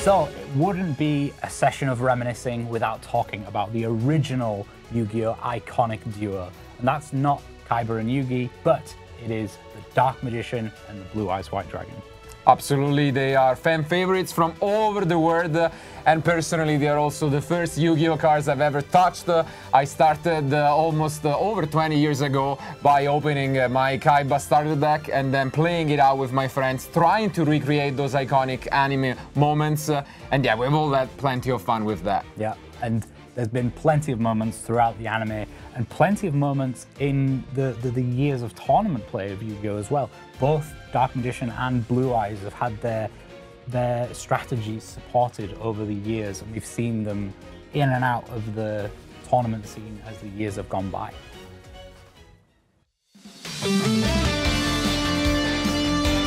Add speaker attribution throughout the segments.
Speaker 1: So it wouldn't be a session of reminiscing without talking about the original Yu-Gi-Oh! Iconic duo. And that's not Kaiba and Yugi, but it is the Dark Magician and the Blue Eyes White Dragon.
Speaker 2: Absolutely, they are fan favorites from all over the world, and personally they are also the first Yu-Gi-Oh! Cards I've ever touched. I started almost over 20 years ago by opening my Kaiba starter deck and then playing it out with my friends, trying to recreate those iconic anime moments, and yeah, we've all had plenty of fun with that.
Speaker 1: Yeah, and there's been plenty of moments throughout the anime and plenty of moments in the years of tournament play of Yu-Gi-Oh! As well. Both Dark Magician and Blue Eyes have had their strategies supported over the years, and we've seen them in and out of the tournament scene as the years have gone by.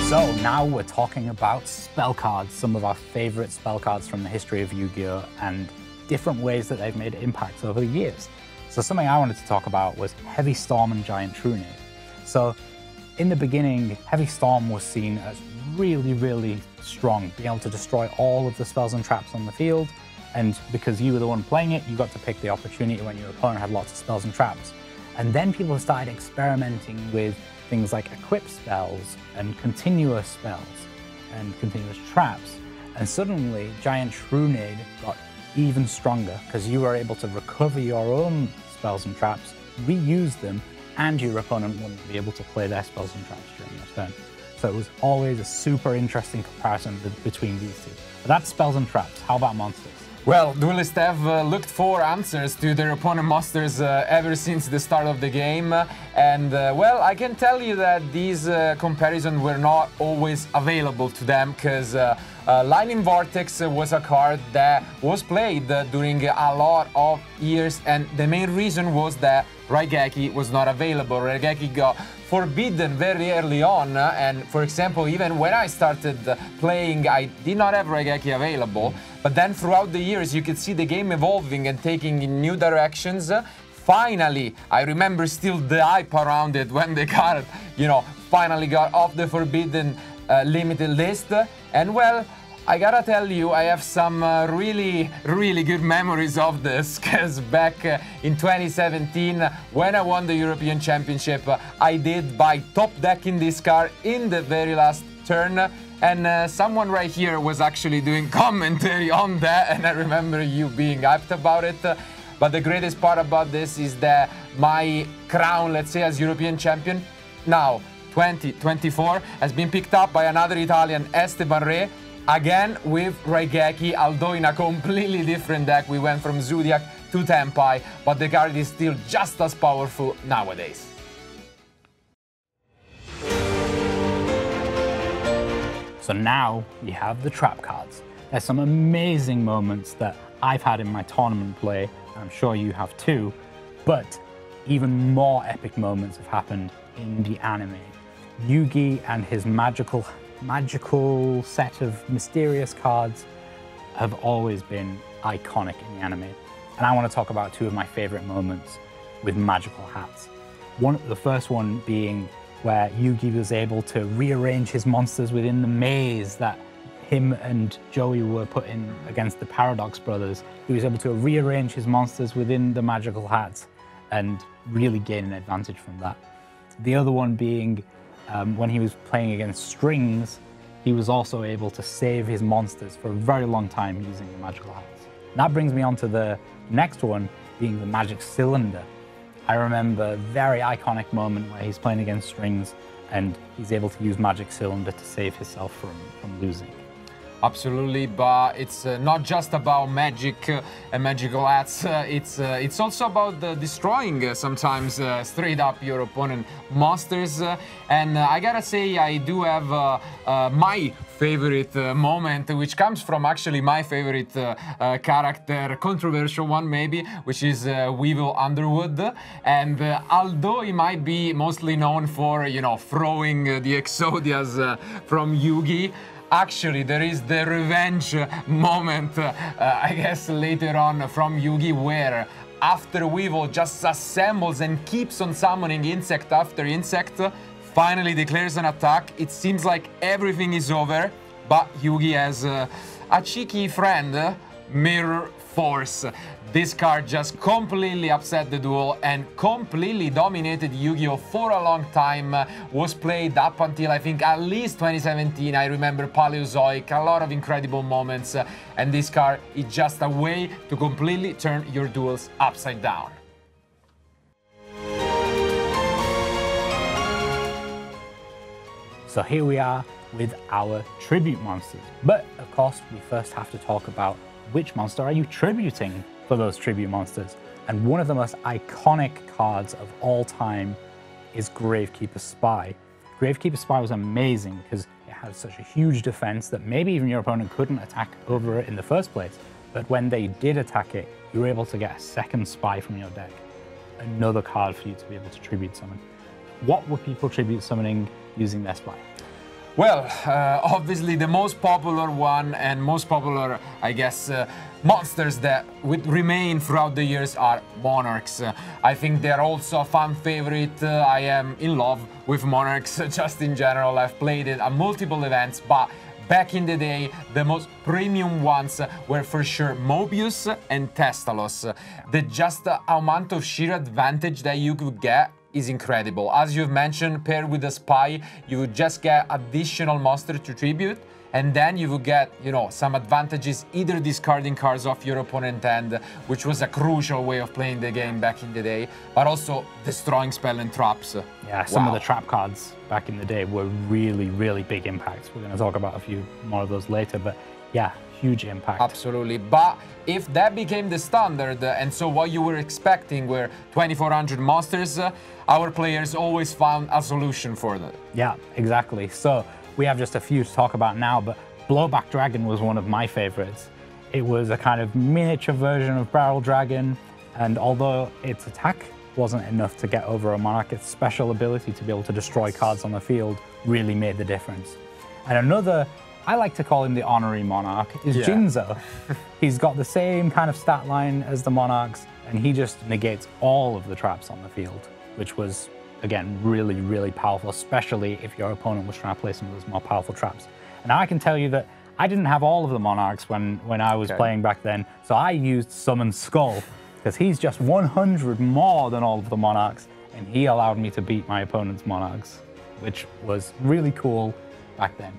Speaker 1: So now we're talking about spell cards, some of our favorite spell cards from the history of Yu-Gi-Oh! And different ways that they've made impacts over the years. So something I wanted to talk about was Heavy Storm and Giant Trunade. So in the beginning, Heavy Storm was seen as really, really strong, being able to destroy all of the spells and traps on the field. And because you were the one playing it, you got to pick the opportunity when your opponent had lots of spells and traps. And then people started experimenting with things like equip spells and continuous spells and continuous traps. And suddenly, Giant Trunade got even stronger because you were able to recover your own spells and traps, reuse them, and your opponent wouldn't be able to play their spells and traps during their turn. So it was always a super interesting comparison between these two. But that's spells and traps. How about monsters?
Speaker 2: Well, duelists have looked for answers to their opponent monsters ever since the start of the game, and well, I can tell you that these comparisons were not always available to them, because Lightning Vortex was a card that was played during a lot of years, and the main reason was that Raigeki was not available. Raigeki got forbidden very early on, and for example, even when I started playing, I did not have Raigeki available. But then throughout the years, you could see the game evolving and taking in new directions. Finally, I remember still the hype around it when the card, finally got off the forbidden limited list. And well, I gotta tell you, I have some really, really good memories of this, because back in 2017, when I won the European Championship, I did buy top deck in this card in the very last turn. And someone right here was actually doing commentary on that, and I remember you being hyped about it. But the greatest part about this is that my crown, let's say, as European champion, now 2024, has been picked up by another Italian, Esteban Re, again with Raigeki, although in a completely different deck. We went from Zodiac to Tenpai, but the card is still just as powerful nowadays.
Speaker 1: So now we have the trap cards. There's some amazing moments that I've had in my tournament play, and I'm sure you have too, but even more epic moments have happened in the anime. Yugi and his magical set of mysterious cards have always been iconic in the anime. And I want to talk about two of my favorite moments with magical hats. The first one being where Yugi was able to rearrange his monsters within the maze that him and Joey were put in against the Paradox Brothers. He was able to rearrange his monsters within the magical hats and really gain an advantage from that. The other one being when he was playing against Strings, he was also able to save his monsters for a very long time using the magical hats. And that brings me on to the next one, being the Magic Cylinder. I remember a very iconic moment where he's playing against Strings and he's able to use Magic Cylinder to save himself from losing.
Speaker 2: Absolutely, but it's not just about magic and magical hats. It's also about destroying sometimes straight up your opponent monsters. And I gotta say, I do have my favorite moment, which comes from actually my favorite character, controversial one maybe, which is Weevil Underwood. And although he might be mostly known for, throwing the Exodias from Yugi, actually, there is the revenge moment, I guess, later on from Yugi, where after Weevil just assembles and keeps on summoning insect after insect, finally declares an attack. It seems like everything is over, but Yugi has a cheeky friend, Mirror Force. This card just completely upset the duel and completely dominated Yu-Gi-Oh! For a long time. Was played up until I think at least 2017. I remember Paleozoic, a lot of incredible moments. And this card is just a way to completely turn your duels upside down.
Speaker 1: So here we are with our tribute monsters. But of course, we first have to talk about which monster are you tributing for those tribute monsters. And one of the most iconic cards of all time is Gravekeeper Spy. Gravekeeper Spy was amazing because it had such a huge defense that maybe even your opponent couldn't attack over it in the first place. But when they did attack it, you were able to get a second Spy from your deck. Another card for you to be able to tribute summon. What were people tribute summoning using their Spy?
Speaker 2: Well, obviously the most popular one and most popular, I guess, monsters that would remain throughout the years are Monarchs. I think they're also a fan favorite. I am in love with Monarchs just in general. I've played it at multiple events, but back in the day, the most premium ones were for sure Mobius and Testalos. The just amount of sheer advantage that you could get is incredible. As you've mentioned, paired with a Spy, you would just get additional monster to tribute, and then you would get, you know, some advantages, either discarding cards off your opponent's hand, which was a crucial way of playing the game back in the day, but also destroying spell and traps.
Speaker 1: Yeah, some of the trap cards back in the day were really, really big impacts. We're going to talk about a few more of those later, but yeah, huge impact.
Speaker 2: Absolutely. But if that became the standard, and so what you were expecting were 2400 monsters, our players always found a solution for that.
Speaker 1: Yeah, exactly. So we have just a few to talk about now, but Blowback Dragon was one of my favorites. It was a kind of miniature version of Barrel Dragon, and although its attack wasn't enough to get over a Monarch, its special ability to be able to destroy cards on the field really made the difference. And another, I like to call him the honorary Monarch, is Jinzo. He's got the same kind of stat line as the Monarchs, and he just negates all of the traps on the field, which was, again, really, really powerful, especially if your opponent was trying to play some of those more powerful traps. And now I can tell you that I didn't have all of the Monarchs when I was playing back then, so I used Summon Skull, because he's just 100 more than all of the Monarchs, and he allowed me to beat my opponent's Monarchs, which was really cool back then.